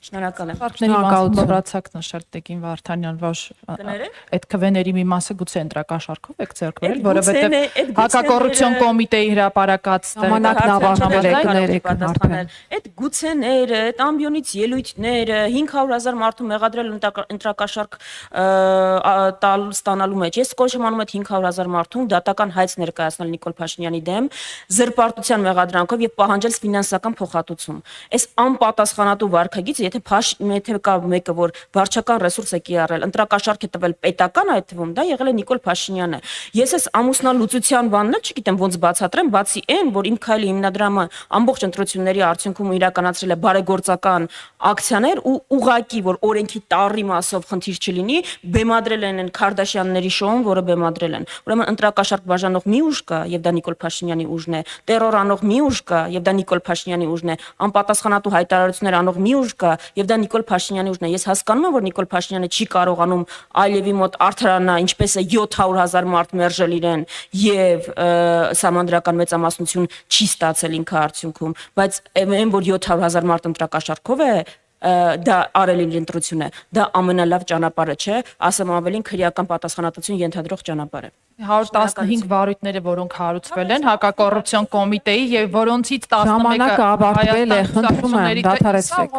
Շնորհակալ եմ։ Մոռացաք նշել Տիկին Վարդանյան, որ այդ քվեների մի մասը գուցե ընտրակաշառքով եք ձեռք բերել, որովհետև հակակոռուպցիոն կոմիտեի հրապարակած ժամանակն ավարտվել է, կներեք։ Այդ գուցեները, այդ ամբիոնից ելույթները 500,000 մարդու մեղադրել ընտրակաշառք ստանալու մեջ։ Ես կոչ եմ անում այդ 500,000 մարդուն դատական հայց ներկայացնել Նիկոլ Փաշինյանի դեմ զրպարտության մեղադրանքով եւ պահանջել ֆինանսական փոխհատուցում։ Այս անպատասխանատու վարքագիծը, եթե կա մեկը, որ վարչական ռեսուրս է կիրառել, ընտրակաշառք է տվել պետական այդ թվում, դա եղել է Նիկոլ Փաշինյանը։ Ես այս ամուսնալուծության բանն էլ չգիտեմ ոնց բացատրեմ, բացի այն, որ Իմ քայլի հիմնադրամը ամբողջ ընտրությունների արդյունքում իրականացրել է բարեգործական ակցիաներ ու ուղղակի, որ օրենքի տառի մասով խնդիր չլինի, բեմադրել են Քարդաշյանների շոուն, որը բեմադրել են։ Ուրեմն ընտրակաշառք բաժանող մի ուժ կա, եւ դա Նիկոլ Փաշինյանի ուժն է, տերոր անող մի ուժ կա, եւ դա Նիկոլ Փաշինյանի ուժն է, անպատասխանատու հայտարարություններ անող մի ուժ կա, եւ դա Նիկոլ Փաշինյանի ուժն է։ Ես հասկանում եմ, որ Նիկոլ Փաշինյանը չի կարողանում Ալիևի մոտ արդարանա, ինչպես է 700,000 մարդ մերժել իրեն եւ սահմանադրական մեծամասնություն չի ստացել ինքը արդյունքում, բայց այն որ 700,000 մարդ ընտրակաշառքով է դա արել իր ընտրությունը, դա ամենալավ ճանապարհը չէ, ասեմ ավելին քրեական պատասխանատվություն ենթադրող ճանապարհ է։ 115 վարույթները, որոնք հարուցվել են հակակոռուպցիոն կոմիտեի եւ որոնցից 11-ը ժամանակը ավարտվել է, խնդրում եմ, դադարեցրեք։